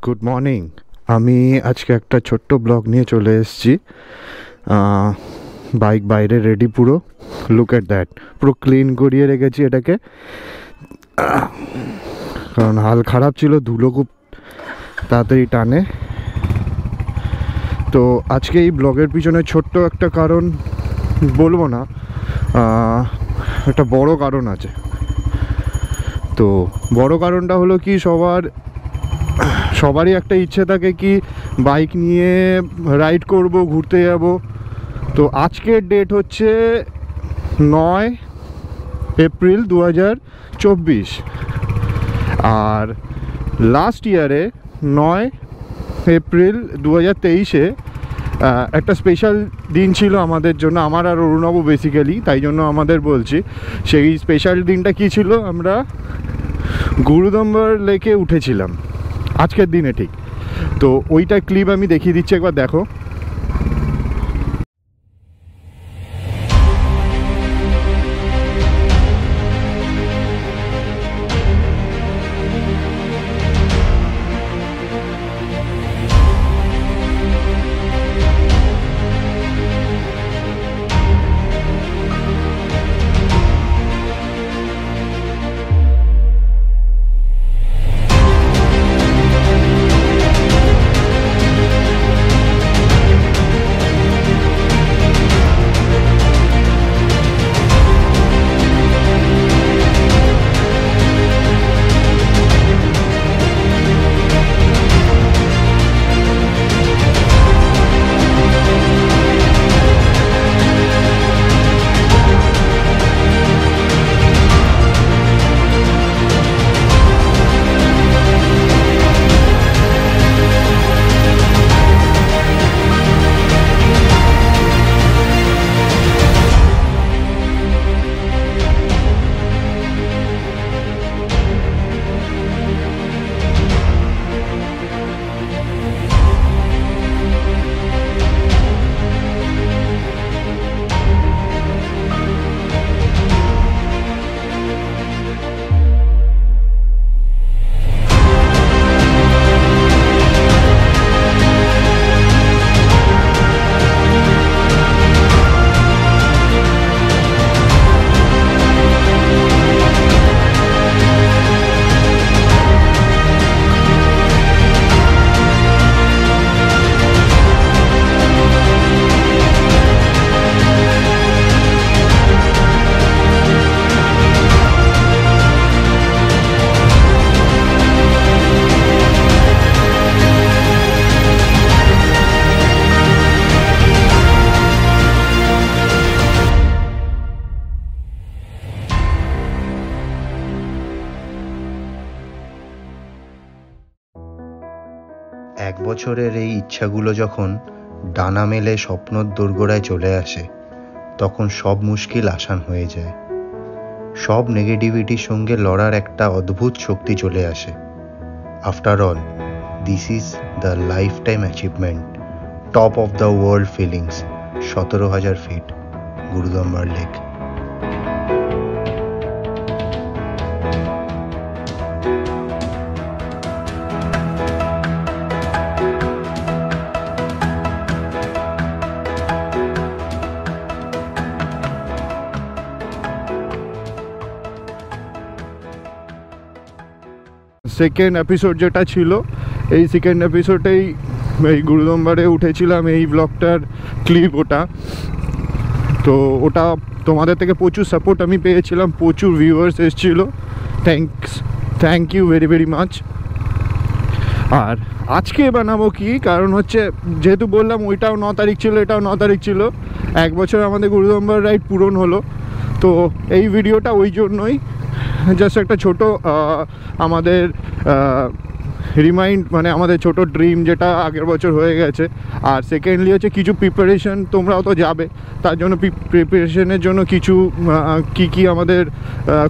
Good morning. আমি আজকে একটা ছোট্ট ব্লগ নিয়ে চলে এসেছি। বাইক বাইরে রেডি, পুরো লুক এট দ্যাট, পুরো ক্লিন করিয়ে রেখেছি এটাকে, কারণ হাল খারাপ ছিল, ধুলো খুব তাড়াতাড়ি টানে। তো আজকে এই ব্লগের পিছনে ছোট্ট একটা কারণ বলবো না, একটা বড় কারণ আছে। তো বড় কারণটা হলো কি, সবারই একটা ইচ্ছে থাকে কি বাইক নিয়ে রাইড করব, ঘুরতে যাব। তো আজকের ডেট হচ্ছে 9 এপ্রিল 2024, আর লাস্ট ইয়ারে 9 এপ্রিল 2023-এ একটা স্পেশাল দিন ছিল আমাদের জন্য, আমার আর অরুণাবু বেসিক্যালি, তাই জন্য আমাদের বলছি। সেই স্পেশাল দিনটা কী ছিল, আমরা গুরুদম্বার লেকে উঠেছিলাম আজকের দিনে ঠিক। তো ওইটা ক্লিপ আমি দেখিয়ে দিচ্ছি, একবার দেখো। এক বছরের এই ইচ্ছাগুলো যখন ডানা মেলে স্বপ্নর দোরগোড়ায় চলে আসে, তখন সব মুশকিল আসান হয়ে যায়। সব নেগেটিভিটির সঙ্গে লড়ার একটা অদ্ভুত শক্তি চলে আসে। After all, this is the lifetime achievement, top of the world feelings, 17,000 feet, Gurudongmar lake. Second episode যেটা ছিল, এই সেকেন্ড এপিসোডেই এই গুরুদম্বারে উঠেছিলাম, এই ব্লগটার ক্লিপ ওটা। তো ওটা তোমাদের থেকে প্রচুর সাপোর্ট আমি পেয়েছিলাম, প্রচুর ভিউয়ার্স এসেছিলো, thank you very very much. আর আজকে বানাবো কি, কারণ হচ্ছে যেহেতু বললাম ওইটাও 9 তারিখ ছিল, এটাও 9 তারিখ ছিল, এক বছর আমাদের গুরুদম্বার রাইড পূরণ হলো। তো এই ভিডিওটা ওই জন্যই, জাস্ট একটা ছোটো আমাদের রিমাইন্ড, মানে আমাদের ছোট ড্রিম যেটা আগের বছর হয়ে গেছে। আর সেকেন্ডলি হচ্ছে কিছু প্রিপারেশন, তোমরাও তো যাবে, তার জন্য প্রিপারেশনের জন্য কিছু কি আমাদের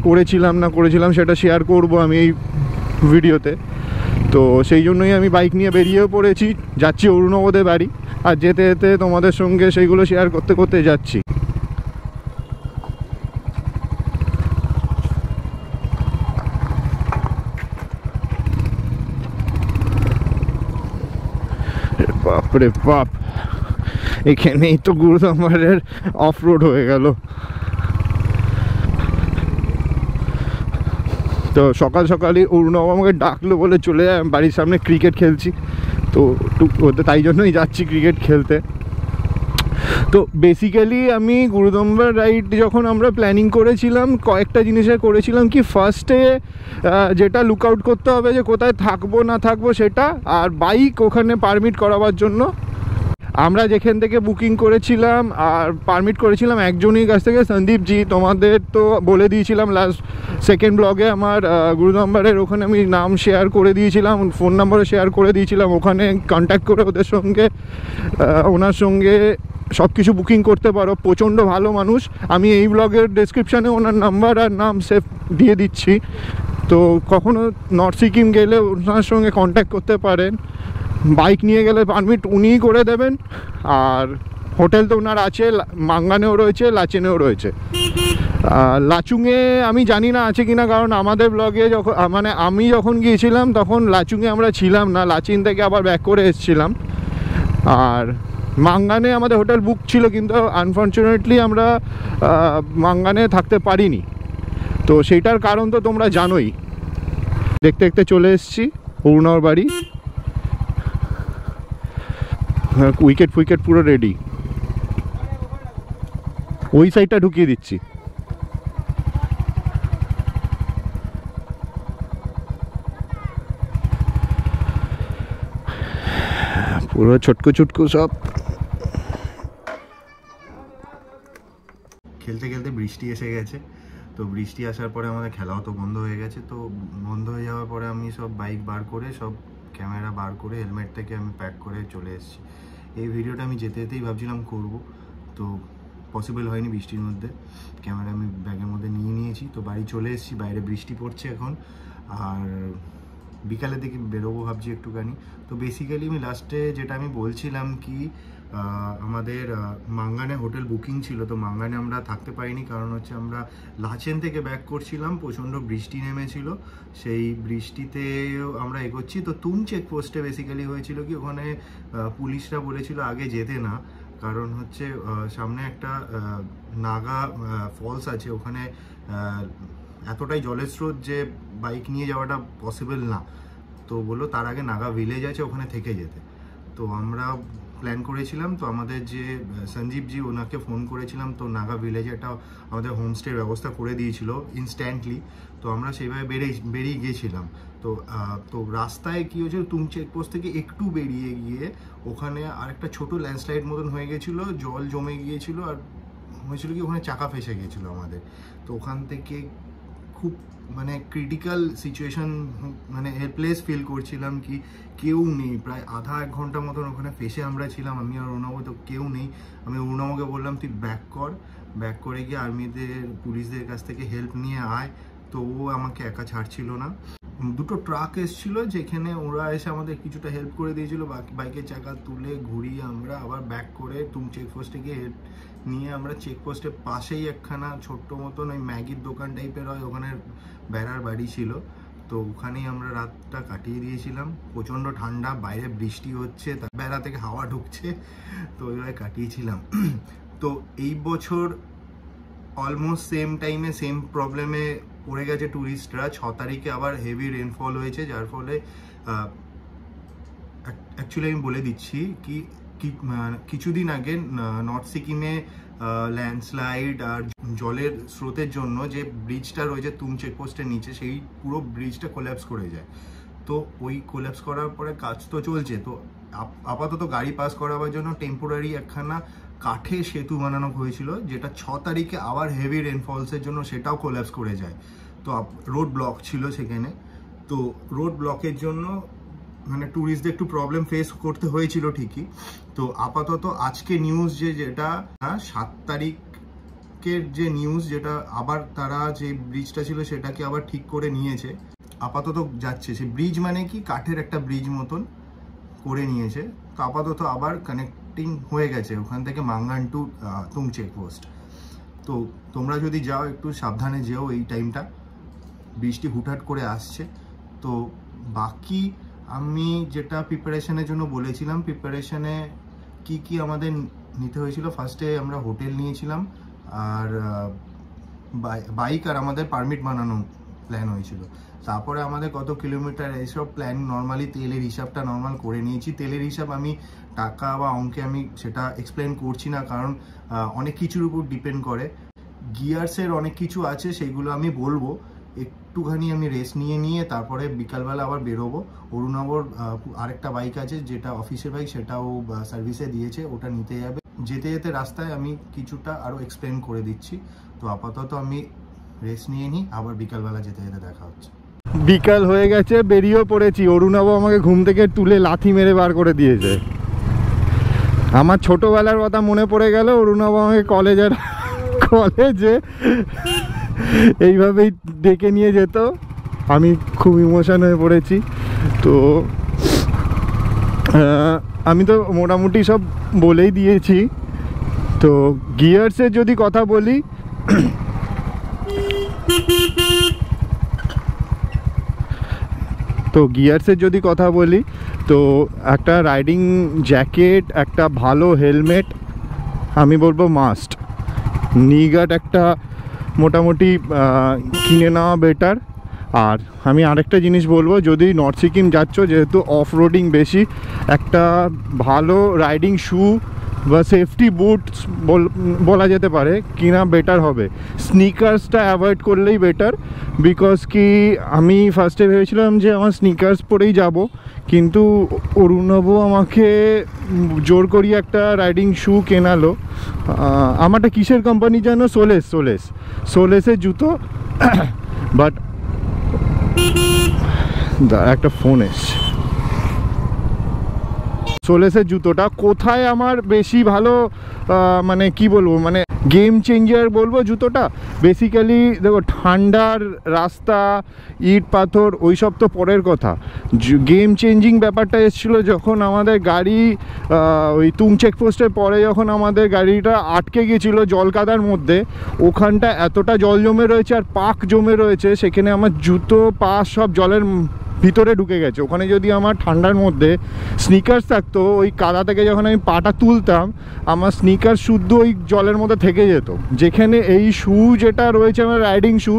করেছিলাম না করেছিলাম সেটা শেয়ার করব আমি এই ভিডিওতে। তো সেই জন্যই আমি বাইক নিয়ে বেরিয়েও পড়েছি, যাচ্ছি অরুণাবদের বাড়ি, আর যেতে যেতে তোমাদের সঙ্গে সেইগুলো শেয়ার করতে করতে যাচ্ছি। ওরে বাপ, এখানেই তো গুরুদম্বারের অফ রোড হয়ে গেল। তো সকাল সকালই অরুণব আমাকে ডাকলো বলে চলে যায়, বাড়ির সামনে ক্রিকেট খেলছি, তো তাই জন্যই যাচ্ছি ক্রিকেট খেলতে। তো বেসিক্যালি আমি গুরুদম্বার রাইড যখন আমরা প্ল্যানিং করেছিলাম, কয়েকটা জিনিসে করেছিলাম কি, ফার্স্টে যেটা লুক আউট করতে হবে যে কোথায় থাকবো না থাকবো সেটা, আর বাইক ওখানে পারমিট করাবার জন্য আমরা যেখান থেকে বুকিং করেছিলাম আর পারমিট করেছিলাম একজনের কাছ থেকে, সন্দীপজি। তোমাদের তো বলে দিয়েছিলাম লাস্ট সেকেন্ড ব্লগে, আমার গুরুদম্বারের ওখানে আমি নাম শেয়ার করে দিয়েছিলাম, ফোন নাম্বারও শেয়ার করে দিয়েছিলাম। ওখানে কন্ট্যাক্ট করে ওদের সঙ্গে ওনার সঙ্গে সব কিছু বুকিং করতে পারো। প্রচণ্ড ভালো মানুষ। আমি এই ব্লগের ডেসক্রিপশানে ওনার নাম্বার আর নাম সেভ দিয়ে দিচ্ছি, তো কখনও নর্থ সিকিম গেলে ওনার সঙ্গে কন্ট্যাক্ট করতে পারেন। বাইক নিয়ে গেলে পারমিট উনিই করে দেবেন, আর হোটেল তো ওনার আছে, মাঙ্গানেও রয়েছে, লাচেনেও রয়েছে। লাচুংয়ে আমি জানি না আছে কিনা, কারণ আমাদের ব্লগে যখন মানে আমি যখন গিয়েছিলাম তখন লাচুংয়ে আমরা ছিলাম না, লাচিন থেকে আবার ব্যাক করে এসেছিলাম। আর মাঙ্গানে আমাদের হোটেল বুক ছিল, কিন্তু আনফর্চুনেটলি আমরা মাঙ্গানে থাকতে পারিনি। তো সেইটার কারণ তো তোমরা জানোই। দেখতে দেখতে চলে এসেছি অরুণর বাড়ি। উইকেট ফুইকেট পুরো রেডি, ওই সাইডটা ঢুকিয়ে দিচ্ছি। পুরো ছোটকু ছুটকু সব। খেলতে খেলতে বৃষ্টি এসে গেছে, তো বৃষ্টি আসার পরে আমাদের খেলাও তো বন্ধ হয়ে গেছে। তো বন্ধ হয়ে যাওয়ার পরে আমি সব বাইক বার করে, সব ক্যামেরা বার করে, হেলমেট থেকে আমি প্যাক করে চলে এসেছি। এই ভিডিওটা আমি যেতে যেতেই ভাবছিলাম করব, তো পসিবল হয়নি বৃষ্টির মধ্যে। ক্যামেরা আমি ব্যাগের মধ্যে নিয়ে নিয়েছি, তো বাড়ি চলে এসেছি। বাইরে বৃষ্টি পড়ছে এখন, আর বিকালের দিকে বেরোবো ভাবছি একটুখানি। তো বেসিক্যালি আমি লাস্টে যেটা আমি বলছিলাম কি, আমাদের মাঙ্গানে হোটেল বুকিং ছিল, তো মাঙ্গানে আমরা থাকতে পারিনি, কারণ হচ্ছে আমরা লাচেন থেকে ব্যাক করছিলাম, প্রচণ্ড বৃষ্টি নেমেছিল। সেই বৃষ্টিতে আমরা এগোচ্ছি। তো তুম চেকপোস্টে বেসিক্যালি হয়েছিল কি, ওখানে পুলিশরা বলেছিল আগে যেতে না, কারণ হচ্ছে সামনে একটা নাগা ফলস আছে, ওখানে এতটাই জলের স্রোত যে বাইক নিয়ে যাওয়াটা পসিবল না। তো বললো তার আগে নাগা ভিলেজ আছে, ওখানে থেকে যেতে। তো আমরা প্ল্যান করেছিলাম, তো আমাদের যে সঞ্জীবজি, ওনাকে ফোন করেছিলাম, তো নাগা ভিলেজে একটা আমাদের হোমস্টের ব্যবস্থা করে দিয়েছিল ইনস্ট্যান্টলি। তো আমরা সেইভাবে বেরিয়ে গিয়েছিলাম। তো রাস্তায় কী হয়েছিল, তুম চেকপোস্ট থেকে একটু বেরিয়ে গিয়ে ওখানে আরেকটা ছোটো ল্যান্ডস্লাইড মতন হয়ে গেছিলো, জল জমে গিয়েছিলো, আর হয়েছিল কি ওখানে চাকা ফেসে গিয়েছিলো আমাদের। তো ওখান থেকে খুব মানে ক্রিটিক্যাল সিচুয়েশন, মানে হেল্পলেস ফিল করছিলাম কি কেউ নেই। প্রায় আধা এক ঘন্টা মতন ওখানে ফেসে আমরা ছিলাম, আমি আর অরুণব। তো কেউ নেই। আমি অরুণবকে বললাম তুই ব্যাক করে গিয়ে আর্মিদের, পুলিশদের কাছ থেকে হেল্প নিয়ে আয়। তো ও আমাকে একা ছাড়ছিল না। দুটো ট্রাক এসেছিল, যেখানে ওরা এসে আমাদের কিছুটা হেল্প করে দিয়েছিল, বাইকের চাকা তুলে ঘুরিয়ে আমরা আবার ব্যাক করে তুম চেকপোস্টে গিয়ে হেল্প নিয়ে আমরা চেকপোস্টের পাশেই একখানা ছোট্ট মতন ওই ম্যাগির দোকান টাইপের হয়, ওখানে বেড়ার বাড়ি ছিল। তো ওখানেই আমরা রাতটা কাটিয়ে দিয়েছিলাম। প্রচণ্ড ঠান্ডা, বাইরে বৃষ্টি হচ্ছে, বেড়া থেকে হাওয়া ঢুকছে, তো ওইভাবে কাটিয়েছিলাম। তো এই বছর অলমোস্ট সেম টাইমে সেম প্রবলেমে পড়ে গেছে ট্যুরিস্টরা। 6 তারিখে আবার হেভি রেনফল হয়েছে, যার ফলে অ্যাকচুয়ালি আমি বলে দিচ্ছি কি কিছুদিন আগে নর্থ সিকিমে ল্যান্ডস্লাইড আর জলের স্রোতের জন্য যে ব্রিজটা রয়েছে তুম চেকপোস্টের নিচে, সেই পুরো ব্রিজটা কোল্যাপস করে যায়। তো ওই কোল্যাপস করার পরে কাজ তো চলছে, তো আপাতত গাড়ি পাস করাবার জন্য টেম্পোরারি একখানা কাঠের সেতু বানানো হয়েছিল, যেটা 6 তারিখে আবার হেভি রেনফলসের জন্য সেটাও কোল্যাপস করে যায়। তো রোড ব্লক ছিল সেখানে। তো রোড ব্লকের জন্য মানে ট্যুরিস্টদের একটু প্রবলেম ফেস করতে হয়েছিল ঠিকই। তো আপাতত আজকে নিউজ যেটা 7 তারিখের যে নিউজ, যেটা আবার তারা যে ব্রিজটা ছিল সেটাকে আবার ঠিক করে নিয়েছে, আপাতত যাচ্ছে। সে ব্রিজ মানে কি, কাঠের একটা ব্রিজ মতন করে নিয়েছে। তো আপাতত আবার কানেক্টিং হয়ে গেছে ওখান থেকে মাঙ্গান টু তুম চেকপোস্ট। তো তোমরা যদি যাও একটু সাবধানে যেও, এই টাইমটা বৃষ্টি হুটহাট করে আসছে। তো বাকি আমি যেটা প্রিপারেশনের জন্য বলেছিলাম, প্রিপারেশনে কি আমাদের নিতে হয়েছিল, ফার্স্টে আমরা হোটেল নিয়েছিলাম আর বাইক আর আমাদের পারমিট বানানো প্ল্যান হয়েছিল। তারপরে আমাদের কত কিলোমিটার এইসব প্ল্যান, নর্মালি তেলের হিসাবটা নর্মাল করে নিয়েছি। তেলের হিসাব আমি টাকা বা অঙ্কে আমি সেটা এক্সপ্লেন করছি না, কারণ অনেক কিছুর উপর ডিপেন্ড করে। গিয়ার্সের অনেক কিছু আছে, সেগুলো আমি বলবো। একটুখানি আমি রেস্ট নিয়ে তারপরে বিকালবেলা আবার বেরোবো। অরুণাবর আরেকটা বাইক আছে যেটা অফিসের বাইক, সেটাও সার্ভিসে দিয়েছে, ওটা নিতে যাবে। যেতে যেতে রাস্তায় আমি কিছুটা আরও এক্সপ্লেন করে দিচ্ছি। তো আপাতত আমি রেস্ট নিয়ে নিই, আবার বিকালবেলা যেতে যেতে দেখা হচ্ছে। বিকাল হয়ে গেছে, বেরিয়েও পড়েছি। অরুণাবু আমাকে ঘুম থেকে তুলে লাথি মেরে বার করে দিয়েছে। আমার ছোটোবেলার কথা মনে পড়ে গেল। অরুণাবু আমাকে কলেজে এইভাবেই ডেকে নিয়ে যেত। আমি খুব ইমোশন হয়ে পড়েছি। তো আমি তো মোটামুটি সব বলেই দিয়েছি। তো গিয়ার্সের যদি কথা বলি, তো একটা রাইডিং জ্যাকেট, একটা ভালো হেলমেট আমি বলবো মাস্ট। নি গার্ড একটা মোটামুটি কিনে নেওয়া বেটার। আর আমি আরেকটা জিনিস বলবো, যদি নর্থ সিকিম যাচ্ছ, যেহেতু অফ রোডিং বেশি, একটা ভালো রাইডিং শু বা সেফটি বুটস বলা যেতে পারে কিনা বেটার হবে। স্নিকার্সটা অ্যাভয়েড করলেই বেটার। বিকজ কি আমি ফার্স্টে ভেবেছিলাম যে আমার স্নিকার্স পরেই যাব, কিন্তু অরুণাবু আমাকে জোর করিয়ে একটা রাইডিং শু কেনালো। আমারটা কিসের কোম্পানি যেন, সোলেসের জুতো। বাট একটা ফোন এসছে। সোলেসের জুতোটা কোথায় আমার বেশি ভালো, মানে কি বলবো, মানে গেম চেঞ্জার বলবো জুতোটা। বেসিক্যালি দেখো, ঠান্ডার রাস্তা, ইট পাথর ওই সব তো পরের কথা। গেম চেঞ্জিং ব্যাপারটা এসেছিলো যখন আমাদের গাড়ি ওই তুং চেকপোস্টের পরে, যখন আমাদের গাড়িটা আটকে গেছিলো জলকাদার মধ্যে। ওখানটা এতটা জল জমে রয়েছে আর পাক জমে রয়েছে, সেখানে আমার জুতো পা সব জলের ভিতরে ঢুকে গেছে। ওখানে যদি আমার ঠান্ডার মধ্যে স্নিকার্স থাকতো, ওই কাদা থেকে যখন আমি পাটা তুলতাম, আমার স্নিকার শুদ্ধ ওই জলের মধ্যে থেকে যেত। যেখানে এই শু যেটা রয়েছে আমার রাইডিং শু,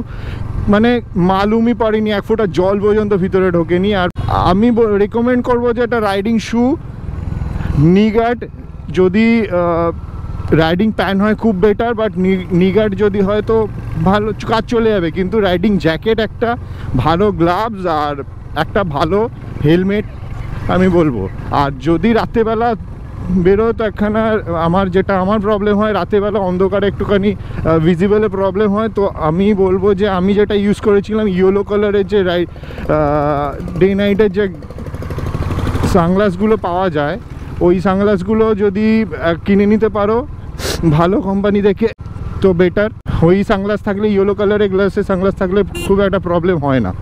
মানে মালুমই পড়েনি, 1 ফোঁটা জল পর্যন্ত ভিতরে ঢোকেনি। আর আমি রেকমেন্ড করবো যে একটা রাইডিং শু, নি গার্ড যদি রাইডিং প্যান হয় খুব বেটার, বাট নি গার্ড যদি হয় তো ভালো কাজ চলে যাবে। কিন্তু রাইডিং জ্যাকেট, একটা ভালো গ্লাভস আর একটা ভালো হেলমেট আমি বলবো। আর যদি রাত্রেবেলা বেরোয় তো একখানা, আমার প্রবলেম হয় রাত্রেবেলা অন্ধকারে একটুখানি ভিজিবলে প্রবলেম হয়। তো আমি বলবো যে আমি যেটা ইউজ করেছিলাম, ইয়েলো কালারের যে ডে নাইটের যে সানগ্লাসগুলো পাওয়া যায়, ওই সানগ্লাসগুলো যদি কিনে নিতে পারো ভালো কোম্পানি দেখে তো বেটার। ওই সানগ্লাস থাকলে, ইয়েলো কালারের গ্লাসের সানগ্লাস থাকলে খুব একটা প্রবলেম হয় না।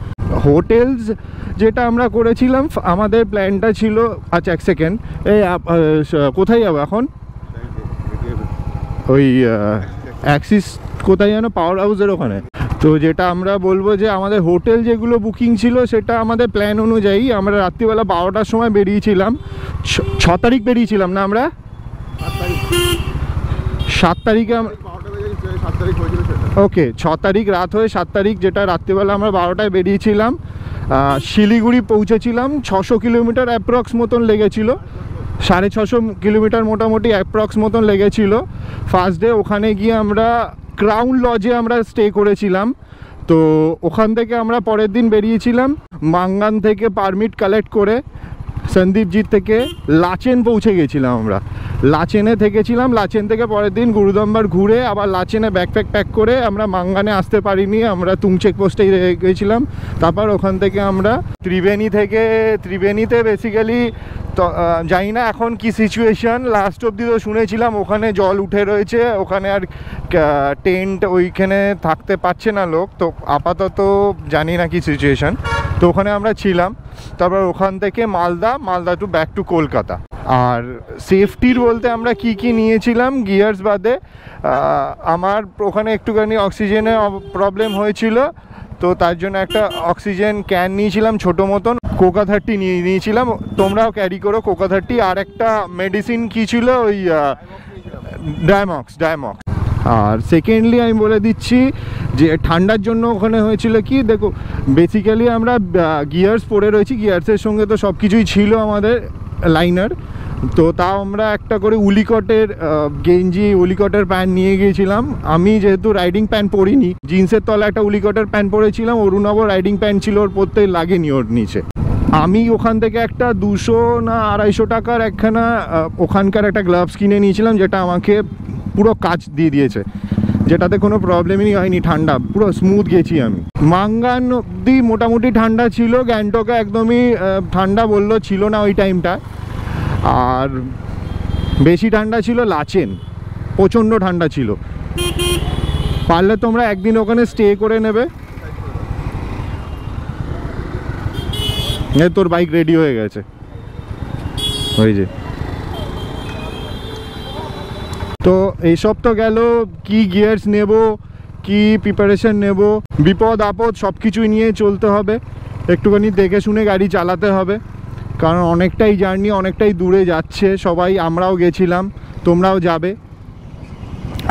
হোটেলস যেটা আমরা করেছিলাম, আমাদের প্ল্যানটা ছিল, আচ্ছা 1 সেকেন্ড, এই কোথায় যাবো এখন? ওই অ্যাক্সিস কোথায় যেন, পাওয়ার হাউসের ওখানে। তো যেটা আমরা বলবো যে আমাদের হোটেল যেগুলো বুকিং ছিল, সেটা আমাদের প্ল্যান অনুযায়ী আমরা রাত্রিবেলা 12টার সময় বেরিয়েছিলাম। 6 তারিখ বেরিয়েছিলাম না আমরা? 7 তারিখে ওকে, 6 তারিখ রাত হয়ে 7 তারিখ, যেটা রাত্রিবেলা আমরা 12টায় বেরিয়েছিলাম। শিলিগুড়ি পৌঁছেছিলাম। 600 কিলোমিটার অ্যাপ্রক্স মতন লেগেছিল, 650 কিলোমিটার মোটামুটি অ্যাপ্রক্স মতন লেগেছিল। ফার্স্ট ডে ওখানে গিয়ে আমরা ক্রাউন লজে আমরা স্টে করেছিলাম। তো ওখান থেকে আমরা পরের দিন বেরিয়েছিলাম মাঙ্গান থেকে পারমিট কালেক্ট করে। সন্দীপজিৎ থেকে লাচেন পৌঁছে গেছিলাম আমরা, লাচেনে থেকেছিলাম। লাচেন থেকে পরের দিন গুরুদম্বার ঘুরে আবার লাচেনে ব্যাকপ্যাক প্যাক করে আমরা মাঙ্গানে আসতে পারিনি, আমরা তুং চেকপোস্টেই গেছিলাম। তারপর ওখান থেকে আমরা ত্রিবেণীতে বেসিক্যালি তো জানি না এখন কি সিচুয়েশান। লাস্ট অবধি তো শুনেছিলাম ওখানে জল উঠে রয়েছে, ওখানে আর টেন্ট ওইখানে থাকতে পারছে না লোক। তো আপাতত জানি না কি সিচুয়েশান। তো ওখানে আমরা ছিলাম। তারপর ওখান থেকে Malda to back to Kolkata. আর সেফটির বলতে আমরা কি নিয়েছিলাম, গিয়ার্স বাদে আমার ওখানে একটুখানি অক্সিজেনের প্রবলেম হয়েছিল। তো তার জন্য একটা অক্সিজেন ক্যান নিয়েছিলাম ছোটো মতন, কোকা 30 নিয়েছিলাম, তোমরাও ক্যারি করো কোকা 30। আর একটা মেডিসিন কী ছিল, ওই ডায়ামক্স। আর সেকেন্ডলি আমি বলে দিচ্ছি যে ঠান্ডার জন্য ওখানে হয়েছিল কি, দেখো বেসিক্যালি আমরা গিয়ার্স পরে রয়েছি, গিয়ার্সের সঙ্গে তো সব কিছুই ছিল আমাদের লাইনার, তো তাও আমরা একটা করে উলিকটের গেঞ্জি, উলিকটের প্যান্ট নিয়ে গিয়েছিলাম। আমি যেহেতু রাইডিং প্যান্ট পরিনি, জিন্সের তলা একটা উলিকটের প্যান্ট পরেছিলাম, অরুণাবও রাইডিং প্যান্ট ছিল, ওর পরতে লাগেনি ওর নিচে। আমি ওখান থেকে একটা 200 না 250 টাকার একখানা ওখানকার একটা গ্লাভস কিনে নিয়েছিলাম, যেটা আমাকে পুরো কাজ দিয়ে দিয়েছে, যেটাতে কোনো প্রবলেমই হয়নি, ঠান্ডা পুরো স্মুথ গেছি আমি। মাঙ্গান অব্দি মোটামুটি ঠান্ডা ছিল, গ্যাংটকে একদমই ঠান্ডা বললো ছিল না ওই টাইমটা। আর বেশি ঠান্ডা ছিল লাচেন, প্রচণ্ড ঠান্ডা ছিল। পারলে তোমরা একদিন ওখানে স্টে করে নেবে। তোর বাইক রেডি হয়ে গেছে, ওই যে। তো এইসব তো গেল, কি গিয়ার্স নেব, কি প্রিপারেশন নেব, বিপদ আপদ সব কিছুই নিয়ে চলতে হবে, একটুখানি দেখে শুনে গাড়ি চালাতে হবে, কারণ অনেকটাই জার্নি, অনেকটাই দূরে যাচ্ছে সবাই। আমরাও গেছিলাম, তোমরাও যাবে,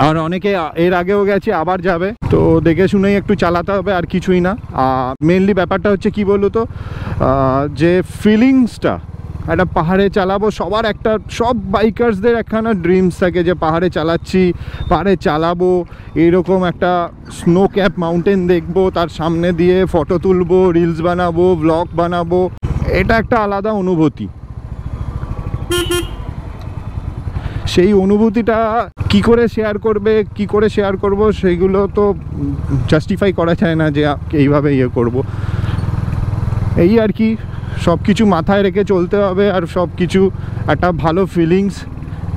আর অনেকে এর আগেও গেছে, আবার যাবে, তো দেখে শুনেই একটু চালাতে হবে, আর কিছুই না। মেনলি ব্যাপারটা হচ্ছে কি বলো তো, যে ফিলিংসটা একটা পাহাড়ে চালাবো, সবার একটা, সব বাইকার্সদের একখানা ড্রিমস থাকে যে পাহাড়ে চালাচ্ছি, পাহাড়ে চালাবো, এইরকম একটা স্নো ক্যাপ মাউন্টেন দেখবো, তার সামনে দিয়ে ফটো তুলবো, রিলস বানাবো, ব্লগ বানাবো, এটা একটা আলাদা অনুভূতি। সেই অনুভূতিটা কি করে শেয়ার করব সেইগুলো তো জাস্টিফাই করা যায় না যে এইভাবে করব। এই আর কি, সব কিছু মাথায় রেখে চলতে হবে, আর সব কিছু একটা ভালো ফিলিংস।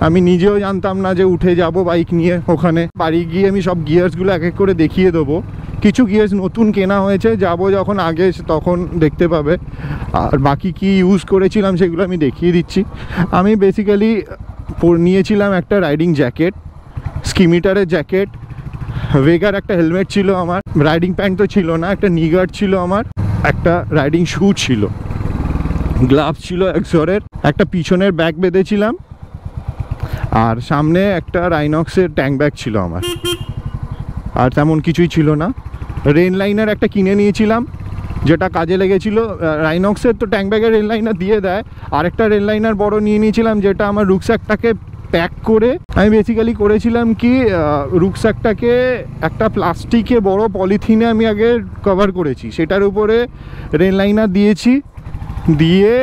আমি নিজেও জানতাম না যে উঠে যাব বাইক নিয়ে ওখানে। বাড়ি গিয়ে আমি সব গিয়ার্সগুলো এক এক করে দেখিয়ে দেবো। কিছু গিয়ার্স নতুন কেনা হয়েছে, যাব যখন আগে তখন দেখতে পাবে। আর বাকি কি ইউজ করেছিলাম সেগুলো আমি দেখিয়ে দিচ্ছি। আমি বেসিক্যালি নিয়েছিলাম একটা রাইডিং জ্যাকেট, স্কিমিটারের জ্যাকেট, ভেগার একটা হেলমেট ছিল আমার, রাইডিং প্যান্ট তো ছিল না, একটা নি গার্ড ছিল আমার, একটা রাইডিং শ্যু ছিল, গ্লাভস ছিল এক্সরের, একটা পিছনের ব্যাগ বেঁধেছিলাম, আর সামনে একটা রাইনক্সের ট্যাঙ্ক ব্যাগ ছিল আমার। আর তেমন কিছুই ছিল না। রেন লাইনার একটা কিনে নিয়েছিলাম, যেটা কাজে লেগেছিল। রাইনক্সের তো ট্যাঙ্ক ব্যাগের রেন লাইনার দিয়ে দেয়, আরেকটা রেন লাইনার বড় নিয়ে নিয়েছিলাম, যেটা আমার রুকস্যাকটাকে প্যাক করে আমি বেসিক্যালি করেছিলাম কি, রুকস্যাকটাকে একটা প্লাস্টিকে বড় পলিথিনে আমি আগে কভার করেছি, সেটার উপরে রেন লাইনার দিয়েছি, দিয়ে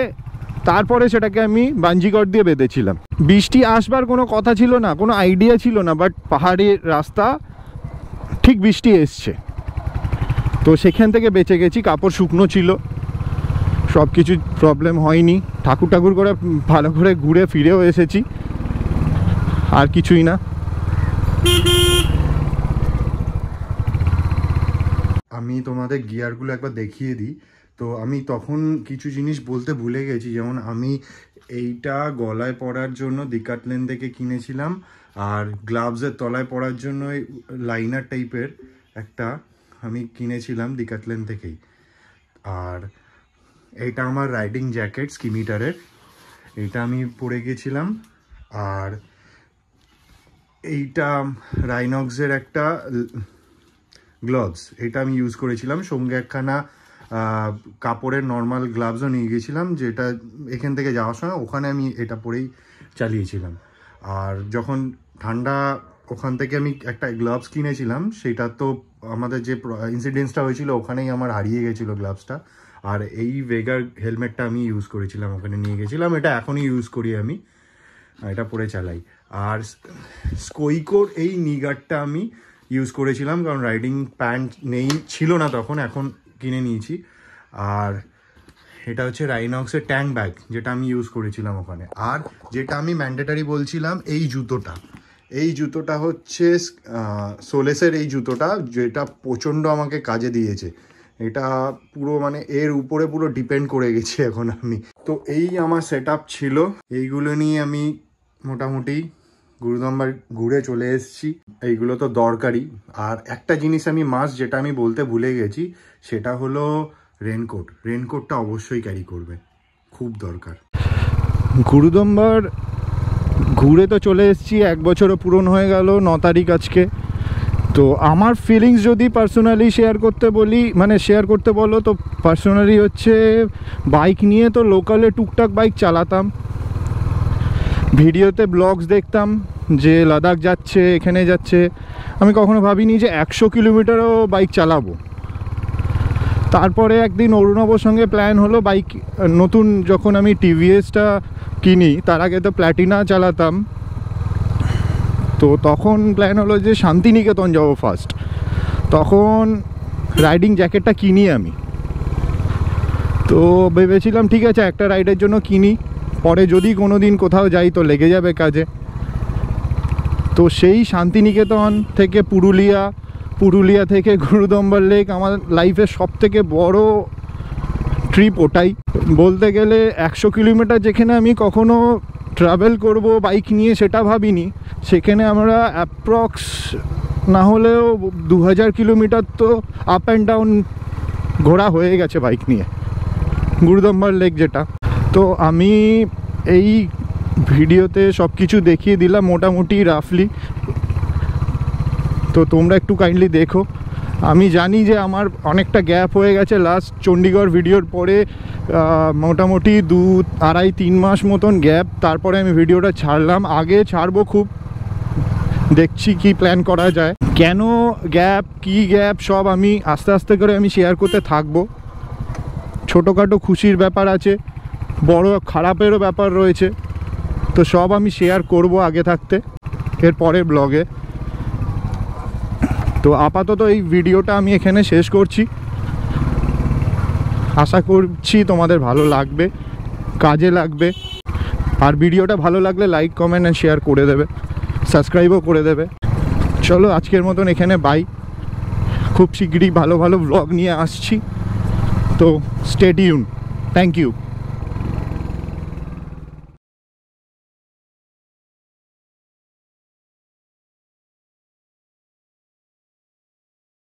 তারপরে সেটাকে আমি বাঞ্জি কর্ড দিয়ে বেঁধেছিলাম। বৃষ্টি আসবার কোনো কথা ছিল না, কোনো আইডিয়া ছিল না, বাট পাহাড়ের রাস্তা, ঠিক বৃষ্টি এসছে, তো সেখান থেকে বেঁচে গেছি। কাপড় শুকনো ছিল, সব কিছু প্রবলেম হয়নি, ঠাকুর করে ভালো করে ঘুরে ফিরেও এসেছি, আর কিছুই না। আমি তোমাদের গিয়ারগুলো একবার দেখিয়ে দিই। তো আমি তখন কিছু জিনিস বলতে ভুলে গেছি, যেমন আমি এইটা গলায় পরার জন্য ডিকাটলেন থেকে কিনেছিলাম, আর গ্লাভসের তলায় পরার জন্য লাইনার টাইপের একটা আমি কিনেছিলাম ডিকাটলেন থেকেই। আর এইটা আমার রাইডিং জ্যাকেট স্কিমিটারের, এইটা আমি পরে গেছিলাম। আর এইটা রাইনক্সের একটা গ্লাভস, এটা আমি ইউজ করেছিলাম। সঙ্গে একখানা কাপড়ের নর্মাল গ্লাভসও নিয়ে গেছিলাম, যেটা এখান থেকে যাওয়ার সময় ওখানে আমি এটা পরেই চালিয়েছিলাম। আর যখন ঠান্ডা, ওখান থেকে আমি একটা গ্লাভস কিনেছিলাম, সেটা তো আমাদের যে ইনসিডেন্টসটা হয়েছিল ওখানেই আমার হারিয়ে গেছিলো গ্লাভসটা। আর এই ভেগার হেলমেটটা আমি ইউজ করেছিলাম, ওখানে নিয়ে গেছিলাম, এটা এখনই ইউজ করি আমি, এটা পরে চালাই। আর স্কোইকোর এই নি গার্ডটা আমি ইউজ করেছিলাম, কারণ রাইডিং প্যান্ট ছিল না তখন, এখন কিনে নিয়েছি। আর এটা হচ্ছে রাইনক্সের ট্যাঙ্ক ব্যাগ, যেটা আমি ইউজ করেছিলাম ওখানে। আর যেটা আমি ম্যান্ডেটারি বলছিলাম, এই জুতোটা হচ্ছে সোলেসের এই জুতোটা, যেটা প্রচণ্ড আমাকে কাজে দিয়েছে। এটা পুরো মানে এর উপরে পুরো ডিপেন্ড করে গেছি এখন আমি। তো এই আমার সেট আপ ছিল, এইগুলো নিয়ে আমি মোটামুটি গুরুদম্বার ঘুরে চলে এসেছি। এইগুলো তো দরকারি। আর একটা জিনিস আমি মাস্ট, যেটা আমি বলতে ভুলে গেছি, সেটা হলো রেনকোট। রেনকোটটা অবশ্যই ক্যারি করবে, খুব দরকার। গুরুদম্বার ঘুরে তো চলে এসেছি, 1 বছরও পূরণ হয়ে গেল 9 তারিখ আজকে। তো আমার ফিলিংস যদি পার্সোনালি শেয়ার করতে বলি, মানে শেয়ার করতে বলো, তো পার্সোনালি হচ্ছে বাইক নিয়ে তো লোকালে টুকটাক বাইক চালাতাম, ভিডিওতে ব্লগস দেখতাম যে লাদাখ যাচ্ছে, এখানে যাচ্ছে। আমি কখনো ভাবিনি যে 100 কিলোমিটারও বাইক চালাবো। তারপরে একদিন অরুণবর সঙ্গে প্ল্যান হলো বাইক নতুন, যখন আমি টিভিএসটা কিনি তার আগে তো প্ল্যাটিনা চালাতাম, তো তখন প্ল্যান হলো যে শান্তিনিকেতন যাবো ফার্স্ট। তখন রাইডিং জ্যাকেটটা কিনি আমি, তো ভেবেছিলাম ঠিক আছে একটা রাইডের জন্য কিনি, পরে যদি কোনো দিন কোথাও যাই তো লেগে যাবে কাজে। তো সেই শান্তিনিকেতন থেকে পুরুলিয়া থেকে গুরুদম্বার লেক আমার লাইফের সবথেকে বড় ট্রিপ ওটাই। বলতে গেলে 100 কিলোমিটার যেখানে আমি কখনো ট্রাভেল করব বাইক নিয়ে সেটা ভাবিনি, সেখানে আমরা অ্যাপ্রক্স না হলেও 2000 কিলোমিটার তো আপ অ্যান্ড ডাউন ঘোরা হয়ে গেছে বাইক নিয়ে, গুরুদম্বার লেক যেটা। তো আমি এই ভিডিওতে সব কিছু দেখিয়ে দিলাম মোটামুটি রাফলি, তো তোমরা একটু কাইন্ডলি দেখো। আমি জানি যে আমার অনেকটা গ্যাপ হয়ে গেছে লাস্ট চণ্ডীগড় ভিডিওর পরে, মোটামুটি 2-2.5-3 মাস মতন গ্যাপ। তারপরে আমি ভিডিওটা ছাড়লাম, আগে ছাড়বো খুব, দেখছি কি প্ল্যান করা যায়। কেন গ্যাপ, কি গ্যাপ, সব আমি আস্তে আস্তে করে আমি শেয়ার করতে থাকবো। ছোটোখাটো খুশির ব্যাপার আছে, বড় খারাপেরও ব্যাপার রয়েছে, তো সব আমি শেয়ার করব আগে থাকতে এর পরের ব্লগে। তো আপাতত এই ভিডিওটা আমি এখানে শেষ করছি, আশা করছি তোমাদের ভালো লাগবে, কাজে লাগবে। আর ভিডিওটা ভালো লাগলে লাইক, কমেন্ট অ্যান্ড শেয়ার করে দেবে, সাবস্ক্রাইবও করে দেবে। চলো আজকের মতন এখানে বাই, খুব শীঘ্রই ভালো ভালো ব্লগ নিয়ে আসছি, তো স্টে টিউন। Thank you.